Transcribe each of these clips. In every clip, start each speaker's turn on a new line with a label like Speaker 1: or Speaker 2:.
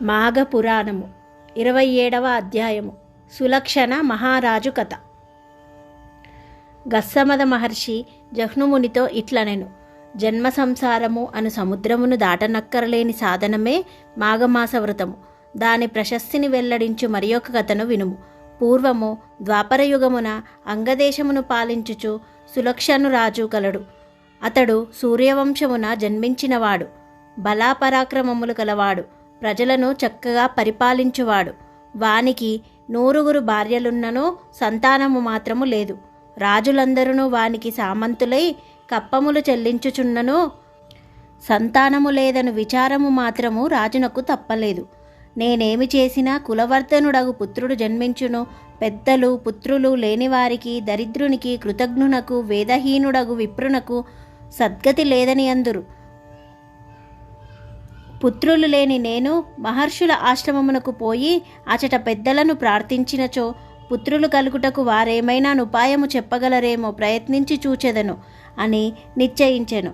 Speaker 1: మాఘపురాణము 27వ అధ్యాయము. సులక్షణ మహారాజు కథ. గస్సమద మహర్షి జహ్నుమునితో ఇట్లనెను. జన్మ సంసారము అను సముద్రమును దాటనక్కరలేని సాధనమే మాఘమాస వ్రతము. దాని ప్రశస్తిని వెల్లడించు మరియొక కథను వినుము. పూర్వము ద్వాపరయుగమున అంగదేశమును పాలించుచు సులక్షను రాజు కలడు. అతడు సూర్యవంశమున జన్మించినవాడు. బలాపరాక్రమములు కలవాడు. ప్రజలను చక్కగా పరిపాలించువాడు. వానికి 100 భార్యలున్ననూ సంతానము మాత్రము లేదు. రాజులందరూ వానికి సామంతులై కప్పములు చెల్లించుచున్ననూ సంతానము లేదను విచారము మాత్రము రాజునకు తప్పలేదు. నేనేమి చేసినా కులవర్ధనుడగు పుత్రుడు జన్మించును. పెద్దలు పుత్రులు లేనివారికి, దరిద్రునికి, కృతజ్ఞునకు, వేదహీనుడగు విప్రునకు సద్గతి లేదని అందురు. పుత్రులు లేని నేను మహర్షుల ఆశ్రమమునకు పోయి అచట పెద్దలను ప్రార్థించినచో పుత్రులు కలుగుటకు వారేమైనా ఉపాయము చెప్పగలరేమో ప్రయత్నించి చూచెదను అని నిశ్చయించెను.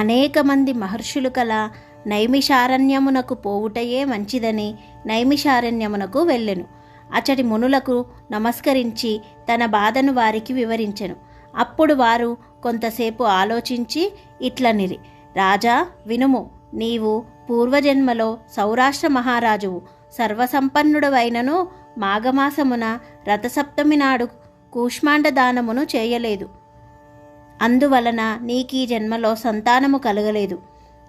Speaker 1: అనేక మంది మహర్షులు కల నైమిషారణ్యమునకు పోవుటయే మంచిదని నైమిషారణ్యమునకు వెళ్ళెను. అచటి మునులకు నమస్కరించి తన బాధను వారికి వివరించెను. అప్పుడు వారు కొంతసేపు ఆలోచించి ఇట్లనిరి. రాజా వినుము. నీవు పూర్వజన్మలో సౌరాష్ట్ర మహారాజువు. సర్వసంపన్నుడవైనను మాఘమాసమున రథసప్తమి నాడు కూష్మాండ దానమును చేయలేదు. అందువలన నీకీ జన్మలో సంతానము కలగలేదు.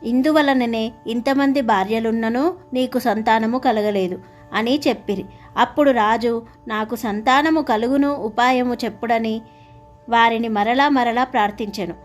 Speaker 1: ఇందువలననే ఇంతమంది భార్యలున్ననూ నీకు సంతానము కలగలేదు అని చెప్పిరి. అప్పుడు రాజు నాకు సంతానము కలుగును ఉపాయము చెప్పుడని వారిని మరలా ప్రార్థించెను.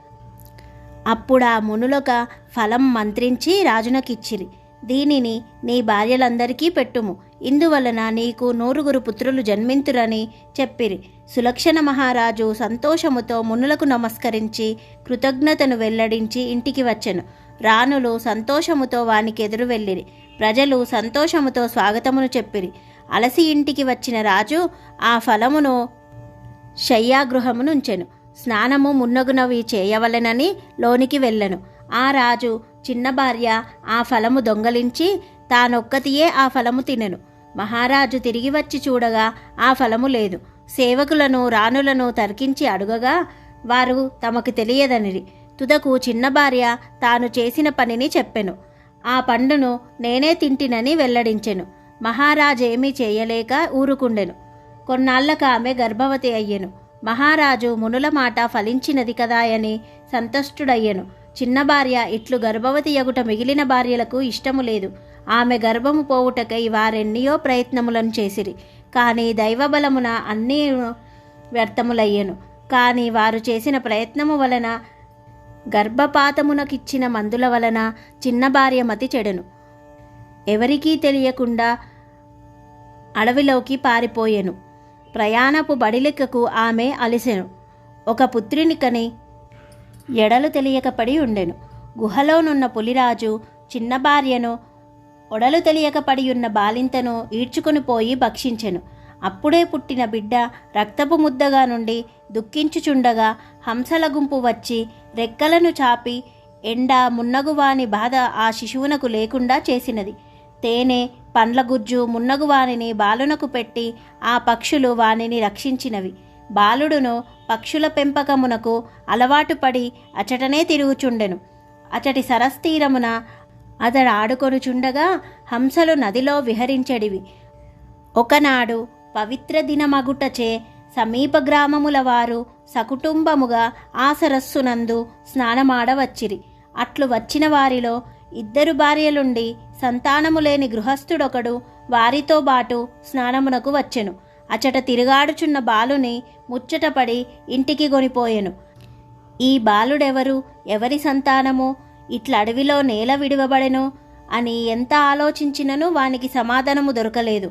Speaker 1: అప్పుడా మునులొక ఫలం మంత్రించి రాజునకిచ్చిరి. దీనిని నీ భార్యలందరికీ పెట్టుము. ఇందువలన నీకు 100 పుత్రులు జన్మింతురని చెప్పిరి. సులక్షణ మహారాజు సంతోషముతో మునులకు నమస్కరించి కృతజ్ఞతను వెల్లడించి ఇంటికి వచ్చెను. రాణులు సంతోషముతో వానికి ఎదురు వెళ్ళిరి. ప్రజలు సంతోషముతో స్వాగతమును చెప్పిరి. అలసి ఇంటికి వచ్చిన రాజు ఆ ఫలమును శయ్యాగృహమునుంచెను. స్నానము మున్నగునవి చేయవలెనని లోనికి వెళ్ళెను. ఆ రాజు చిన్న భార్య ఆ ఫలము దొంగలించి తానొక్కతియే ఆ ఫలము తినెను. మహారాజు తిరిగి వచ్చి చూడగా ఆ ఫలము లేదు. సేవకులను రాణులను తర్కించి అడుగగా వారు తమకు తెలియదనిరి. తుదకు చిన్న భార్య తాను చేసిన పనిని చెప్పెను. ఆ పండును నేనే తింటినని వెల్లడించెను. మహారాజేమీ చేయలేక ఊరుకుండెను. కొన్నాళ్లకు ఆమె గర్భవతి అయ్యెను. మహారాజు మునుల మాట ఫలించినది కదాయని సంతుష్టుడయ్యెను. చిన్న భార్య ఇట్లు గర్భవతి యగుట మిగిలిన భార్యలకు ఇష్టము లేదు. ఆమె గర్భము పోవుటకై వారెన్నియో ప్రయత్నములను చేసిరి. కానీ దైవబలమున అన్నీ వ్యర్థములయ్యెను. కానీ వారు చేసిన ప్రయత్నము వలన గర్భపాతమునకిచ్చిన మందుల వలన చిన్న భార్య మతి చెడెను. ఎవరికీ తెలియకుండా అడవిలోకి పారిపోయెను. ప్రయాణపు బడిలెక్కకు ఆమె అలిసెను. ఒక పుత్రునికని ఎడలు తెలియకపడి ఉండెను. గుహలోనున్న పులిరాజు చిన్న భార్యను, ఒడలు తెలియకపడి ఉన్న బాలింతను ఈడ్చుకుని పోయి భక్షించెను. అప్పుడే పుట్టిన బిడ్డ రక్తపు ముద్దగా నుండి దుఃఖించుచుండగా హంసల గుంపు వచ్చి రెక్కలను చాపి ఎండ మున్నగువాని బాధ ఆ శిశువునకు లేకుండా చేసినది. తేనె పండ్ల గుజ్జు మున్నగు వానిని బాలునకు పెట్టి ఆ పక్షులు వానిని రక్షించినవి. బాలుడును పక్షుల పెంపకమునకు అలవాటు పడి అచటనే తిరుగుచుండెను. అచటి సరస్తీరమున అతడు ఆడుకొనుచుండగా హంసలు నదిలో విహరించెడివి. ఒకనాడు పవిత్ర దినమగుటచే సమీప గ్రామముల వారు సకుటుంబముగా ఆ సరస్సునందు స్నానమాడవచ్చిరి. అట్లు వచ్చిన వారిలో 2 భార్యలుండి సంతానము లేని గృహస్థుడొకడు వారితో బాటు స్నానమునకు వచ్చెను. అచట తిరుగాడుచున్న బాలుని ముచ్చటపడి ఇంటికి గొనిపోయెను. ఈ బాలుడెవరు, ఎవరి సంతానము, ఇట్ల అడవిలో నేల విడివబడెను అని ఎంత ఆలోచించినను వానికి సమాధానము దొరకలేదు.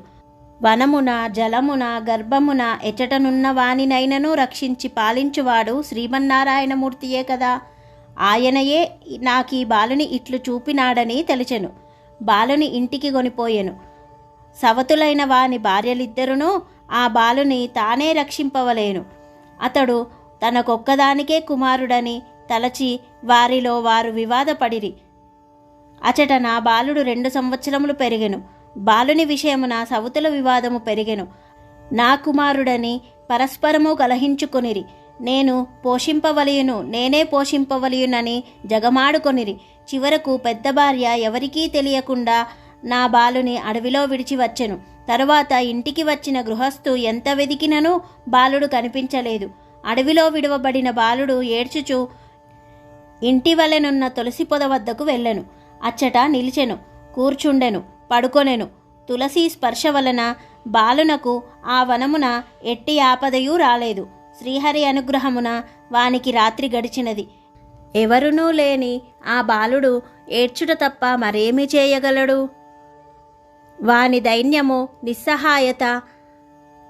Speaker 1: వనమున జలమున గర్భమున ఎచటనున్న వానినైనను రక్షించి పాలించువాడు శ్రీమన్నారాయణమూర్తియే కదా. ఆయనయే నాకీ బాలుని ఇట్లు చూపినాడని తెలిచెను. బాలుని ఇంటికి గొనిపోయెను. సవతులైన వాని భార్యలిద్దరునూ ఆ బాలుని తానే రక్షింపవలేను. అతడు తనకొక్కదానికే కుమారుడని తలచి వారిలో వారు వివాదపడిరి. అచట నా బాలుడు 2 సంవత్సరములు పెరిగెను. బాలుని విషయమున సవతుల వివాదము పెరిగెను. నా కుమారుడని పరస్పరము కలహించుకొనిరి. నేను పోషింపవలయును, నేనే పోషింపవలయునని జగమాడుకొనిరి. చివరకు పెద్ద భార్య ఎవరికీ తెలియకుండా నా బాలుని అడవిలో విడిచి వచ్చెను. తరువాత ఇంటికి వచ్చిన గృహస్థు ఎంత వెదికినను బాలుడు కనిపించలేదు. అడవిలో విడువబడిన బాలుడు ఏడ్చుచు ఇంటి వలెనున్న తులసి పొద వద్దకు వెళ్ళెను. అచ్చట నిలిచెను, కూర్చుండెను, పడుకొనెను. తులసి స్పర్శ వలన బాలునకు ఆ వనమున ఎట్టి ఆపదయూ రాలేదు. శ్రీహరి అనుగ్రహమున వానికి రాత్రి గడిచినది. ఎవరునూ లేని ఆ బాలుడు ఏడ్చుట తప్ప మరేమి చేయగలడు? వాని దైన్యము, నిస్సహాయత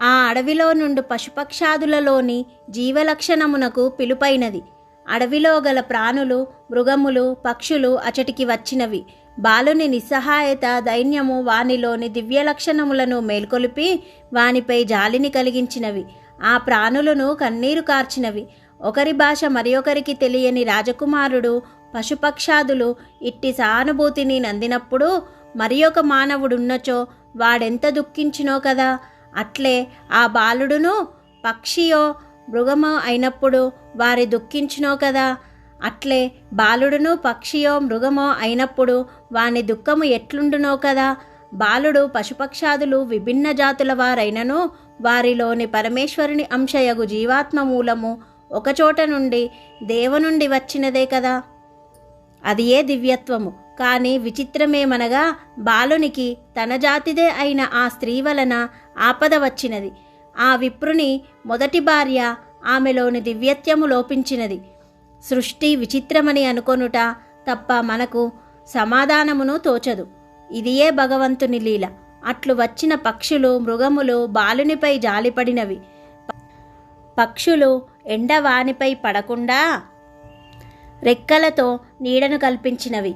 Speaker 1: ఆ అడవిలో నుండి పశుపక్షాదులలోని జీవలక్షణమునకు పిలుపైనది. అడవిలో గల ప్రాణులు, మృగములు, పక్షులు అచటికి వచ్చినవి. బాలుని నిస్సహాయత, దైన్యము వానిలోని దివ్యలక్షణములను మేల్కొలిపి వానిపై జాలిని కలిగించినవి. ఆ ప్రాణులను కన్నీరు కార్చినవి. ఒకరి భాష మరియొకరికి తెలియని రాజకుమారుడు, పశుపక్షాదులు ఇట్టి సహానుభూతిని నందినప్పుడు మరియొక మానవుడున్నచో వాడెంత దుఃఖించినో కదా. అట్లే ఆ బాలుడును పక్షియో మృగమో అయినప్పుడు వారి దుఃఖించినో కదా. అట్లే బాలుడును పక్షియో మృగమో అయినప్పుడు వాని దుఃఖము ఎట్లుండునో కదా. బాలుడు పశుపక్షాదులు విభిన్న జాతుల వారైనను వారిలోని పరమేశ్వరుని అంశయగు జీవాత్మ మూలము ఒకచోట నుండి దేవునుండి వచ్చినదే కదా. అది ఏ దివ్యత్వము. కానీ విచిత్రమేమనగా బాలునికి తన జాతిదే అయిన ఆ స్త్రీ వలన ఆపద వచ్చినది. ఆ విప్రుని మొదటి భార్య, ఆమెలోని దివ్యత్వము లోపించినది. సృష్టి విచిత్రమని అనుకొనుట తప్ప మనకు సమాధానమును తోచదు. ఇదియే భగవంతుని లీల. అట్లు వచ్చిన పక్షులు, మృగములు బాలునిపై జాలిపడినవి. పక్షులు ఎండవానిపై పడకుండా రెక్కలతో నీడను కల్పించినవి.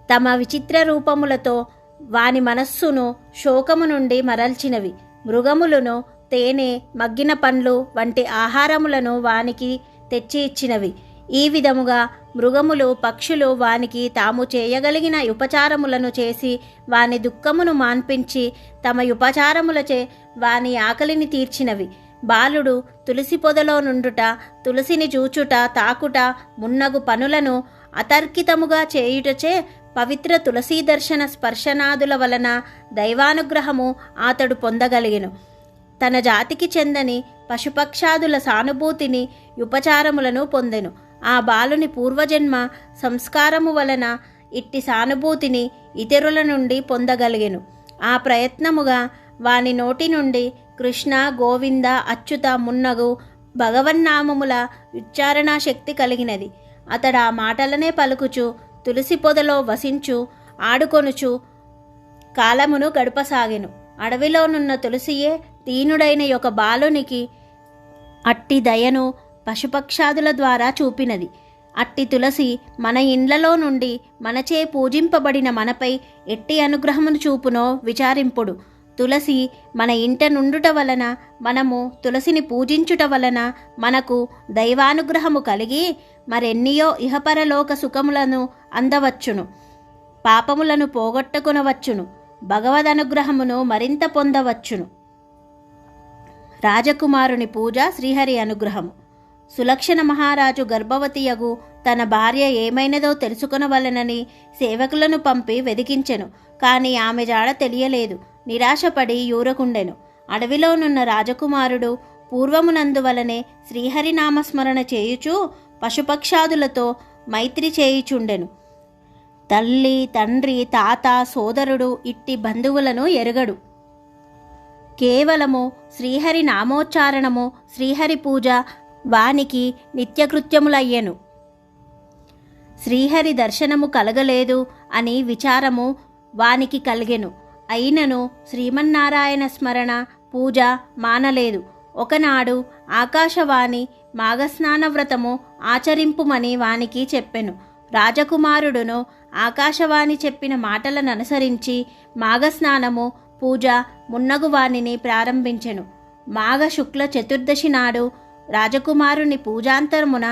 Speaker 1: తమ విచిత్ర రూపములతో వాని మనస్సును శోకము నుండి మరల్చినవి. మృగములను తేనె, మగ్గిన పండ్లు వంటి ఆహారములను వానికి తెచ్చి ఇచ్చినవి. ఈ విధముగా మృగములు, పక్షులు వానికి తాము చేయగలిగిన ఉపచారములను చేసి వాని దుఃఖమును మాన్పించి తమ ఉపచారములచే వాని ఆకలిని తీర్చినవి. బాలుడు తులసి పొదలో నుండుట, తులసిని చూచుట, తాకుట మున్నగు పనులను అతర్కితముగా చేయుటచే పవిత్ర తులసీ దర్శన స్పర్శనాదుల వలన దైవానుగ్రహము అతడు పొందగలిగెను. తన జాతికి చెందని పశుపక్షాదుల సానుభూతిని, ఉపచారములను పొందెను. ఆ బాలుని పూర్వజన్మ సంస్కారము వలన ఇట్టి సానుభూతిని ఇతరుల నుండి పొందగలిగెను. ఆ ప్రయత్నముగా వాని నోటి నుండి కృష్ణ, గోవింద, అచ్యుత మున్నగు భగవన్నామముల ఉచ్చారణా శక్తి కలిగినది. అతడు ఆ మాటలనే పలుకుచు తులసి పొదలో వసించు, ఆడుకొనుచు కాలమును గడపసాగెను. అడవిలోనున్న తులసియే దీనుడైన ఒక బాలునికి అట్టి దయను పశుపక్షాదుల ద్వారా చూపినది. అట్టి తులసి మన ఇండ్లలో నుండి మనచే పూజింపబడిన మనపై ఎట్టి అనుగ్రహమును చూపునో విచారింపుడు. తులసి మన ఇంట నుండుట వలన, మనము తులసిని పూజించుట వలన మనకు దైవానుగ్రహము కలిగి మరెన్నియో ఇహపరలోక సుఖములను అందవచ్చును, పాపములను పోగొట్టుకొనవచ్చును, భగవదనుగ్రహమును మరింత పొందవచ్చును. రాజకుమారుని పూజ, శ్రీహరి అనుగ్రహము. సులక్షణ మహారాజు గర్భవతియగు తన భార్య ఏమైనదో తెలుసుకొనవలెనని సేవకులను పంపి వెదికించెను. కానీ ఆమె జాడ తెలియలేదు. నిరాశపడి యూరకుండెను. అడవిలోనున్న రాజకుమారుడు పూర్వమునందువలనే శ్రీహరి నామస్మరణ చేయుచూ పశుపక్షాదులతో మైత్రి చేయుచుండెను. తల్లి, తండ్రి, తాత, సోదరుడు ఇట్టి బంధువులను ఎరుగడు. కేవలము శ్రీహరి నామోచ్చారణము, శ్రీహరి పూజ వానికి నిత్యకృత్యములయ్యెను. శ్రీహరి దర్శనము కలగలేదు అని విచారము వానికి కలిగెను. అయినను శ్రీమన్నారాయణ స్మరణ, పూజ మానలేదు. ఒకనాడు ఆకాశవాణి మాఘస్నాన వ్రతము ఆచరింపుమని వానికి చెప్పెను. రాజకుమారుడును ఆకాశవాణి చెప్పిన మాటలను అనుసరించి మాఘస్నానము, పూజ మున్నగు వానిని ప్రారంభించెను. మాఘ శుక్ల చతుర్దశి నాడు రాజకుమారుని పూజాంతరమున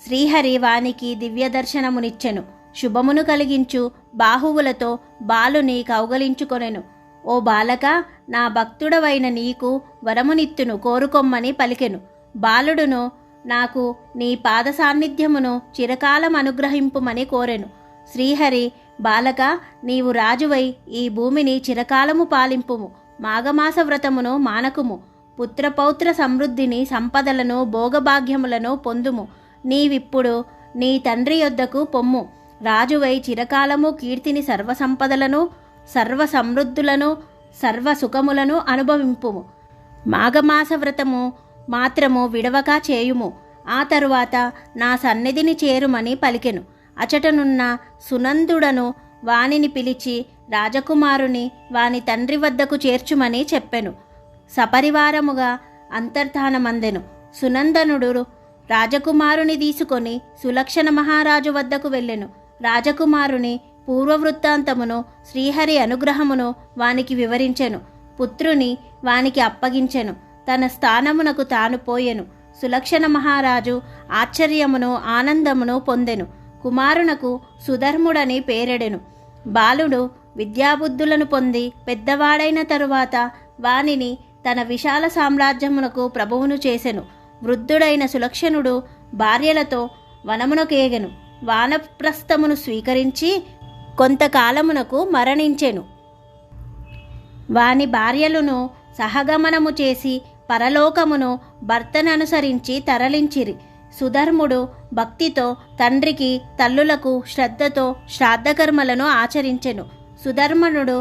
Speaker 1: శ్రీహరి వానికి దివ్య దర్శనమునిచ్చెను. శుభమును కలిగించు బాహువులతో బాలుని కౌగలించుకొనెను. ఓ బాలక, నా భక్తుడవైన నీకు వరమునిత్తును కోరుకొమ్మని పలికెను. బాలుడును నాకు నీ పాద సాన్నిధ్యమును చిరకాలం అనుగ్రహింపుమని కోరెను. శ్రీహరి, బాలక, నీవు రాజువై ఈ భూమిని చిరకాలము పాలింపుము. మాఘమాస వ్రతమును మానకుము. పుత్రపౌత్ర సమృద్ధిని, సంపదలను, భోగభాగ్యములను పొందుము. నీవిప్పుడు నీ తండ్రి యొద్దకు పొమ్ము. రాజువై చిరకాలము కీర్తిని, సర్వసంపదలను, సర్వ సమృద్ధులను, సర్వ సుఖములను అనుభవింపుము. మాఘమాస వ్రతము మాత్రము విడవక చేయుము. ఆ తరువాత నా సన్నిధిని చేరుమని పలికెను. అచటనున్న సునందుడను వానిని పిలిచి రాజకుమారుని వాని తండ్రి వద్దకు చేర్చుమని చెప్పెను. సపరివారముగా అంతర్ధానమందెను. సునందనుడు రాజకుమారుని తీసుకొని సులక్షణ మహారాజు వద్దకు వెళ్ళెను. రాజకుమారుని పూర్వవృత్తాంతమును, శ్రీహరి అనుగ్రహమును వానికి వివరించెను. పుత్రుని వానికి అప్పగించెను. తన స్థానమునకు తాను పోయెను. సులక్షణ మహారాజు ఆశ్చర్యమును, ఆనందమును పొందెను. కుమారునకు సుధర్ముడని పేరెడెను. బాలుడు విద్యాబుద్ధులను పొంది పెద్దవాడైన తరువాత వానిని తన విశాల సామ్రాజ్యమునకు ప్రభువును చేసెను. వృద్ధుడైన సులక్షణుడు భార్యలతో వనమునకేగెను. వానప్రస్థమును స్వీకరించి కొంతకాలమునకు మరణించెను. వాని భార్యలను సహగమనము చేసి పరలోకమును భర్తననుసరించి తరలించిరి. సుధర్ముడు భక్తితో తండ్రికి, తల్లులకు శ్రద్ధతో శ్రాద్ధకర్మలను ఆచరించెను. సుధర్మనుడు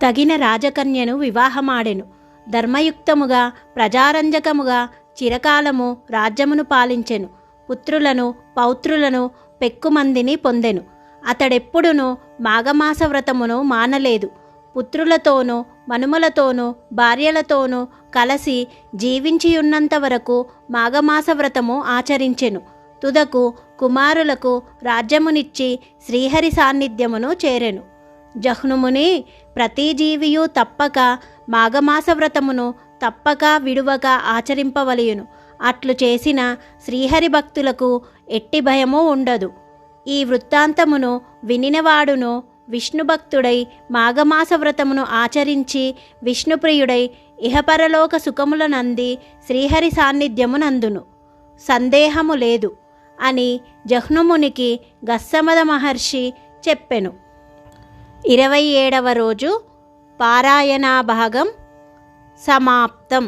Speaker 1: తగిన రాజకన్యను వివాహమాడెను. ధర్మయుక్తముగా, ప్రజారంజకముగా చిరకాలము రాజ్యమును పాలించెను. పుత్రులను, పౌత్రులను పెక్కుమందిని పొందెను. అతడెప్పుడునూ మాఘమాస వ్రతమును మానలేదు. పుత్రులతోనూ, మనుమలతోనూ, భార్యలతోనూ కలసి జీవించియున్నంత వరకు మాఘమాస వ్రతము ఆచరించెను. తుదకు కుమారులకు రాజ్యమునిచ్చి శ్రీహరి సాన్నిధ్యమును చేరెను. జహ్నుముని, ప్రతి జీవియు తప్పక మాఘమాస వ్రతమును తప్పక విడువక ఆచరింపవలయును. అట్లు చేసిన శ్రీహరి భక్తులకు ఎట్టి భయము ఉండదు. ఈ వృత్తాంతమును వినినవాడును విష్ణుభక్తుడై మాఘమాస వ్రతమును ఆచరించి విష్ణుప్రియుడై ఇహపరలోక సుఖములనంది శ్రీహరి సాన్నిధ్యమునందును. సందేహము లేదు అని జహ్నుమునికి గస్సమద మహర్షి చెప్పెను. 27వ రోజు పారాయణా భాగం సమాప్తం.